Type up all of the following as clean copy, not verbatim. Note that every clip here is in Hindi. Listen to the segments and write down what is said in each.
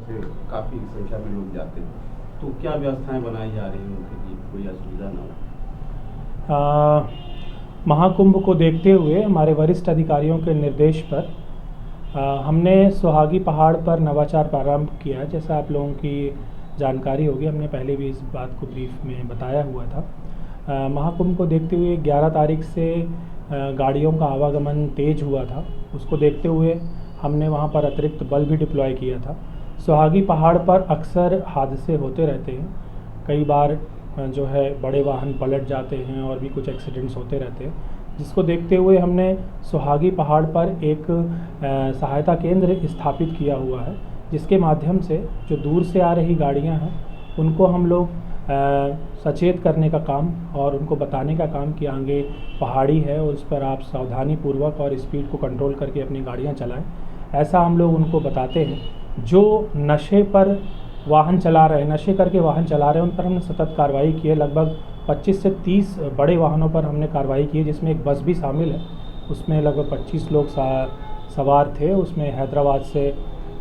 से काफ़ी संख्या में लोग जाते हैं, तो क्या व्यवस्थाएं बनाई जा रही हैं उनके लिए, कोई असुविधा ना हो? महाकुंभ को देखते हुए हमारे वरिष्ठ अधिकारियों के निर्देश पर हमने सुहागी पहाड़ पर नवाचार प्रारंभ किया है। जैसा आप लोगों की जानकारी होगी, हमने पहले भी इस बात को ब्रीफ में बताया हुआ था। महाकुंभ को देखते हुए 11 तारीख से गाड़ियों का आवागमन तेज हुआ था। उसको देखते हुए हमने वहाँ पर अतिरिक्त बल भी डिप्लॉय किया था। सुहागी पहाड़ पर अक्सर हादसे होते रहते हैं, कई बार जो है बड़े वाहन पलट जाते हैं और भी कुछ एक्सीडेंट्स होते रहते हैं, जिसको देखते हुए हमने सुहागी पहाड़ पर एक सहायता केंद्र स्थापित किया हुआ है, जिसके माध्यम से जो दूर से आ रही गाड़ियां हैं उनको हम लोग सचेत करने का काम और उनको बताने का काम कि आगे पहाड़ी है, उस पर आप सावधानी पूर्वक और स्पीड को कंट्रोल करके अपनी गाड़ियां चलाएं, ऐसा हम लोग उनको बताते हैं। जो नशे पर वाहन चला रहे हैं, नशे करके वाहन चला रहे हैं, उन पर हमने सतत कार्रवाई की है। लगभग 25 से 30 बड़े वाहनों पर हमने कार्रवाई की है, जिसमें एक बस भी शामिल है। उसमें लगभग 25 लोग सवार थे। उसमें हैदराबाद से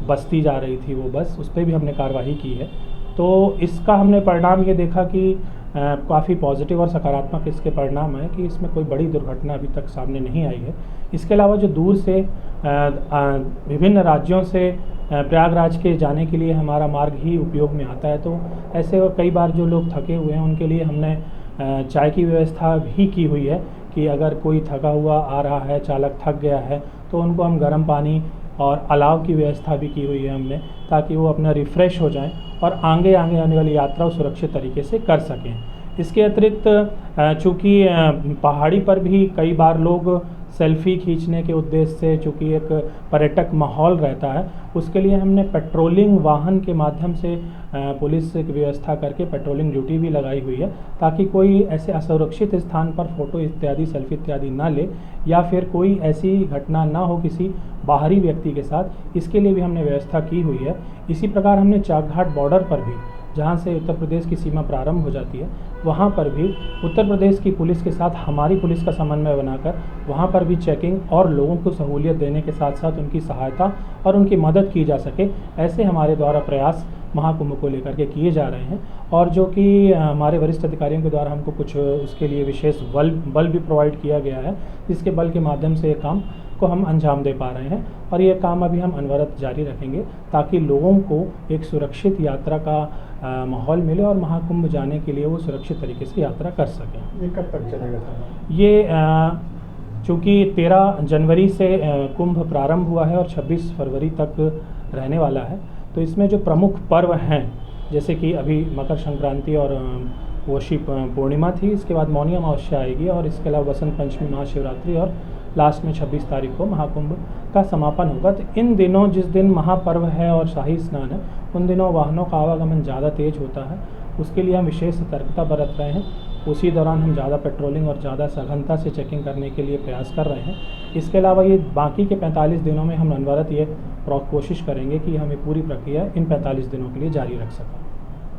बस्ती जा रही थी वो बस, उस पर भी हमने कार्रवाई की है। तो इसका हमने परिणाम ये देखा कि काफ़ी पॉजिटिव और सकारात्मक इसके परिणाम है कि इसमें कोई बड़ी दुर्घटना अभी तक सामने नहीं आई है। इसके अलावा जो दूर से विभिन्न राज्यों से प्रयागराज के जाने के लिए हमारा मार्ग ही उपयोग में आता है, तो ऐसे कई बार जो लोग थके हुए हैं उनके लिए हमने चाय की व्यवस्था भी की हुई है कि अगर कोई थका हुआ आ रहा है, चालक थक गया है, तो उनको हम गर्म पानी और अलाव की व्यवस्था भी की हुई है हमने, ताकि वो अपना रिफ़्रेश हो जाएं और आगे आने वाली यात्रा सुरक्षित तरीके से कर सकें। इसके अतिरिक्त चूँकि पहाड़ी पर भी कई बार लोग सेल्फ़ी खींचने के उद्देश्य से, चूँकि एक पर्यटक माहौल रहता है, उसके लिए हमने पेट्रोलिंग वाहन के माध्यम से पुलिस की व्यवस्था करके पेट्रोलिंग ड्यूटी भी लगाई हुई है, ताकि कोई ऐसे असुरक्षित स्थान पर फ़ोटो इत्यादि, सेल्फी इत्यादि ना ले या फिर कोई ऐसी घटना ना हो किसी बाहरी व्यक्ति के साथ। इसके लिए भी हमने व्यवस्था की हुई है। इसी प्रकार हमने चाकघाट बॉर्डर पर भी, जहाँ से उत्तर प्रदेश की सीमा प्रारंभ हो जाती है, वहाँ पर भी उत्तर प्रदेश की पुलिस के साथ हमारी पुलिस का समन्वय बनाकर वहाँ पर भी चेकिंग और लोगों को सहूलियत देने के साथ साथ उनकी सहायता और उनकी मदद की जा सके, ऐसे हमारे द्वारा प्रयास महाकुंभ को लेकर के किए जा रहे हैं। और जो कि हमारे वरिष्ठ अधिकारियों के द्वारा हमको कुछ उसके लिए विशेष बल भी प्रोवाइड किया गया है, जिसके बल के माध्यम से ये काम को हम अंजाम दे पा रहे हैं। और ये काम अभी हम अनवरत जारी रखेंगे, ताकि लोगों को एक सुरक्षित यात्रा का माहौल मिले और महाकुंभ जाने के लिए वो सुरक्षित तरीके से यात्रा कर सकें। ये कब तक चलेगा सर? ये चूँकि 13 जनवरी से कुंभ प्रारंभ हुआ है और 26 फरवरी तक रहने वाला है, तो इसमें जो प्रमुख पर्व हैं, जैसे कि अभी मकर संक्रांति और वोशी पूर्णिमा थी, इसके बाद मौनी अमावस्या आएगी, और इसके अलावा बसंत पंचमी, महाशिवरात्रि, और लास्ट में 26 तारीख को महाकुंभ का समापन होगा। तो इन दिनों, जिस दिन महापर्व है और शाही स्नान है, उन दिनों वाहनों का आवागमन ज़्यादा तेज होता है। उसके लिए हम विशेष सतर्कता बरत रहे हैं। उसी दौरान हम ज़्यादा पेट्रोलिंग और ज़्यादा सघनता से चेकिंग करने के लिए प्रयास कर रहे हैं। इसके अलावा ये बाकी के 45 दिनों में हम अनवरत ये कोशिश करेंगे कि हम ये पूरी प्रक्रिया इन 45 दिनों के लिए जारी रख सकें।